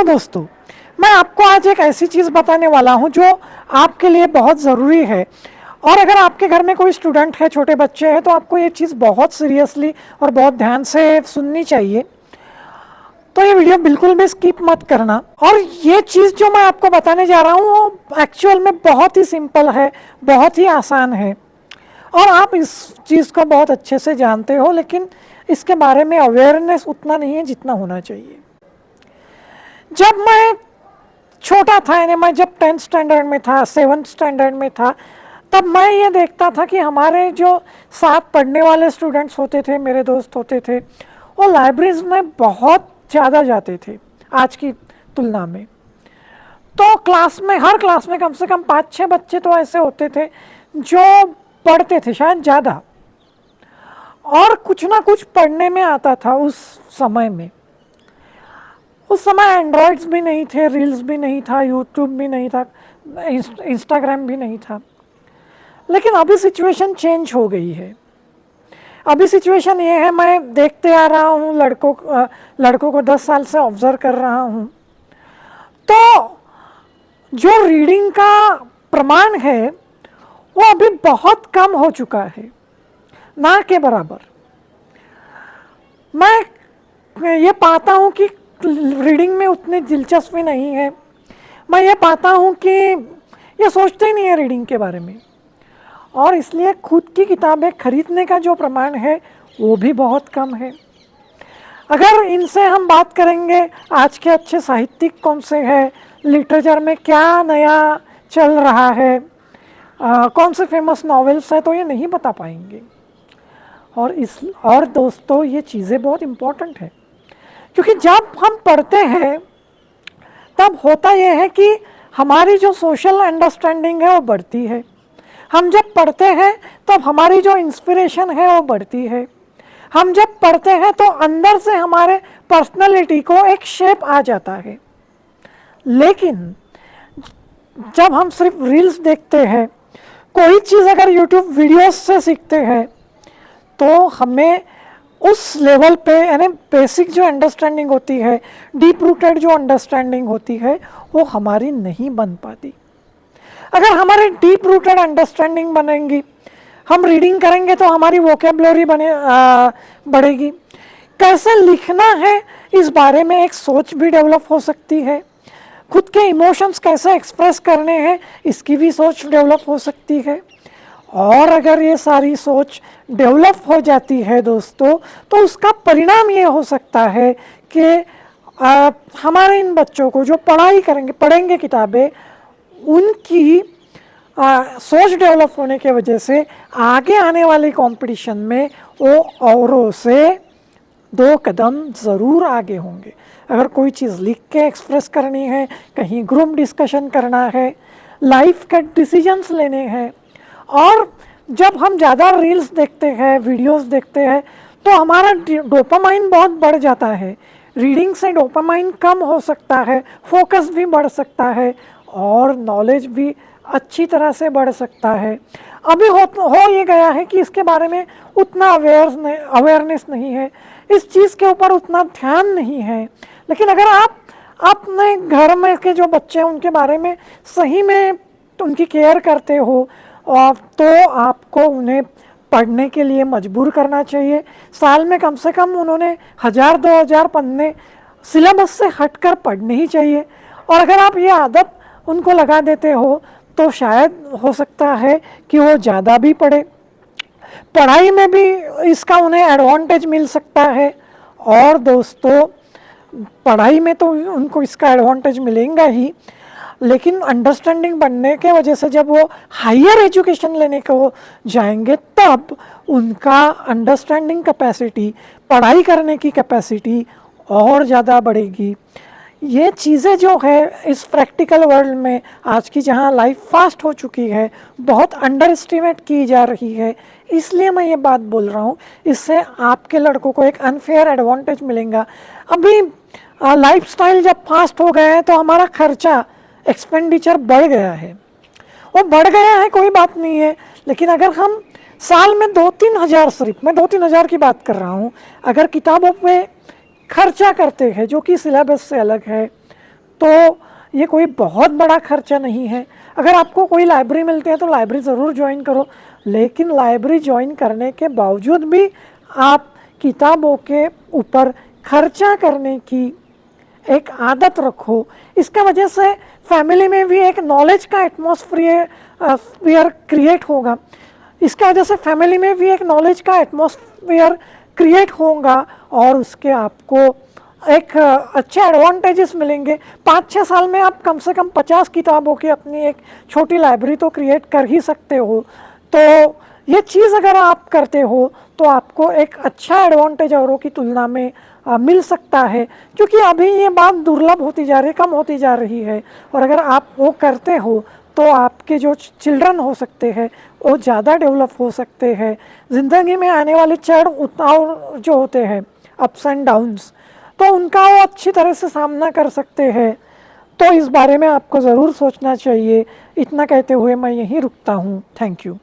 Hello दोस्तों, मैं आपको आज एक ऐसी चीज़ बताने वाला हूं जो आपके लिए बहुत ज़रूरी है। और अगर आपके घर में कोई स्टूडेंट है, छोटे बच्चे हैं, तो आपको ये चीज़ बहुत सीरियसली और बहुत ध्यान से सुननी चाहिए। तो ये वीडियो बिल्कुल भी स्किप मत करना। और ये चीज़ जो मैं आपको बताने जा रहा हूँ वो एक्चुअल में बहुत ही सिंपल है, बहुत ही आसान है और आप इस चीज़ को बहुत अच्छे से जानते हो, लेकिन इसके बारे में अवेयरनेस उतना नहीं है जितना होना चाहिए। जब मैं छोटा था, यानी मैं जब 10th स्टैंडर्ड में था, 7th स्टैंडर्ड में था, तब मैं ये देखता था कि हमारे जो साथ पढ़ने वाले स्टूडेंट्स होते थे, मेरे दोस्त होते थे, वो लाइब्रेरीज में बहुत ज़्यादा जाते थे आज की तुलना में। तो क्लास में, हर क्लास में कम से कम 5-6 बच्चे तो ऐसे होते थे जो पढ़ते थे, शायद ज़्यादा, और कुछ ना कुछ पढ़ने में आता था। उस समय एंड्रॉयड्स भी नहीं थे, रील्स भी नहीं था, यूट्यूब भी नहीं था, इंस्टाग्राम भी नहीं था। लेकिन अभी सिचुएशन चेंज हो गई है। अभी सिचुएशन ये है, मैं देखते आ रहा हूँ, लड़कों को 10 साल से ऑब्जर्व कर रहा हूँ, तो जो रीडिंग का प्रमाण है वो अभी बहुत कम हो चुका है, ना के बराबर। मैं ये पाता हूँ कि रीडिंग में उतनी दिलचस्पी नहीं है। मैं ये पाता हूँ कि ये सोचते ही नहीं है रीडिंग के बारे में, और इसलिए खुद की किताबें खरीदने का जो प्रमाण है वो भी बहुत कम है। अगर इनसे हम बात करेंगे आज के अच्छे साहित्यिक कौन से हैं, लिटरेचर में क्या नया चल रहा है, कौन से फेमस नॉवेल्स हैं, तो ये नहीं बता पाएंगे। और दोस्तों, ये चीज़ें बहुत इम्पोर्टेंट है, क्योंकि जब हम पढ़ते हैं तब होता यह है कि हमारी जो सोशल अंडरस्टैंडिंग है वो बढ़ती है। हम जब पढ़ते हैं तब हमारी जो इंस्पिरेशन है वो बढ़ती है। हम जब पढ़ते हैं तो अंदर से हमारे पर्सनालिटी को एक शेप आ जाता है। लेकिन जब हम सिर्फ रील्स देखते हैं, कोई चीज़ अगर यूट्यूब वीडियोस से सीखते हैं, तो हमें उस लेवल पे, यानी बेसिक जो अंडरस्टैंडिंग होती है, डीप रूटेड जो अंडरस्टैंडिंग होती है, वो हमारी नहीं बन पाती। अगर हमारी डीप रूटेड अंडरस्टैंडिंग बनेगी, हम रीडिंग करेंगे तो हमारी वोकेबलरी बढ़ेगी। कैसे लिखना है इस बारे में एक सोच भी डेवलप हो सकती है। खुद के इमोशंस कैसे एक्सप्रेस करने हैं, इसकी भी सोच डेवलप हो सकती है। और अगर ये सारी सोच डेवलप हो जाती है दोस्तों, तो उसका परिणाम ये हो सकता है कि हमारे इन बच्चों को जो पढ़ेंगे किताबें, उनकी सोच डेवलप होने के वजह से आगे आने वाली कंपटीशन में वो औरों से 2 कदम ज़रूर आगे होंगे। अगर कोई चीज़ लिख के एक्सप्रेस करनी है, कहीं ग्रुप डिस्कशन करना है, लाइफ के डिसीजंस लेने हैं, और जब हम ज़्यादा रील्स देखते हैं, वीडियोस देखते हैं, तो हमारा डोपामाइन बहुत बढ़ जाता है। रीडिंग से डोपामाइन कम हो सकता है, फोकस भी बढ़ सकता है, और नॉलेज भी अच्छी तरह से बढ़ सकता है। अभी हो ये गया है कि इसके बारे में उतना अवेयरनेस नहीं है, इस चीज़ के ऊपर उतना ध्यान नहीं है। लेकिन अगर आप अपने घर में के जो बच्चे हैं उनके बारे में सही में उनकी केयर करते हो, तो आपको उन्हें पढ़ने के लिए मजबूर करना चाहिए। साल में कम से कम उन्होंने 1000-2000 पन्ने सिलेबस से हटकर पढ़ने ही चाहिए। और अगर आप ये आदत उनको लगा देते हो तो शायद हो सकता है कि वो ज़्यादा भी पढ़े, पढ़ाई में भी इसका उन्हें एडवांटेज मिल सकता है। और दोस्तों, पढ़ाई में तो उनको इसका एडवांटेज मिलेगा ही, लेकिन अंडरस्टैंडिंग बनने के वजह से जब वो हायर एजुकेशन लेने को जाएंगे, तब उनका अंडरस्टैंडिंग कैपेसिटी, पढ़ाई करने की कैपेसिटी और ज़्यादा बढ़ेगी। ये चीज़ें जो है इस प्रैक्टिकल वर्ल्ड में आज की, जहाँ लाइफ फास्ट हो चुकी है, बहुत अंडर एस्टिमेट की जा रही है। इसलिए मैं ये बात बोल रहा हूँ, इससे आपके लड़कों को एक अनफेयर एडवांटेज मिलेगा। अभी लाइफस्टाइल जब फास्ट हो गया है तो हमारा खर्चा, एक्सपेंडिचर बढ़ गया है। वो बढ़ गया है, कोई बात नहीं है, लेकिन अगर हम साल में 2-3 हज़ार, सिर्फ मैं 2-3 हज़ार की बात कर रहा हूँ, अगर किताबों पे खर्चा करते हैं जो कि सिलेबस से अलग है, तो ये कोई बहुत बड़ा खर्चा नहीं है। अगर आपको कोई लाइब्रेरी मिलती है तो लाइब्रेरी ज़रूर ज्वाइन करो, लेकिन लाइब्रेरी ज्वाइन करने के बावजूद भी आप किताबों के ऊपर खर्चा करने की एक आदत रखो। इसका वजह से फैमिली में भी एक नॉलेज का एटमॉस्फेयर क्रिएट होगा। इसका वजह से फैमिली में भी एक नॉलेज का एटमॉस्फेयर क्रिएट होगा और उसके आपको एक अच्छे एडवांटेजेस मिलेंगे। 5-6 साल में आप कम से कम 50 किताबों की अपनी एक छोटी लाइब्रेरी तो क्रिएट कर ही सकते हो। तो ये चीज़ अगर आप करते हो तो आपको एक अच्छा एडवांटेज औरों की तुलना में मिल सकता है, क्योंकि अभी ये बात दुर्लभ होती जा रही है, कम होती जा रही है। और अगर आप वो करते हो तो आपके जो चिल्ड्रन हो सकते हैं वो ज़्यादा डेवलप हो सकते हैं। ज़िंदगी में आने वाले चढ़ उतार जो होते हैं, अप्स एंड डाउन्स, तो उनका वो अच्छी तरह से सामना कर सकते हैं। तो इस बारे में आपको ज़रूर सोचना चाहिए। इतना कहते हुए मैं यहीं रुकता हूँ। Thank you.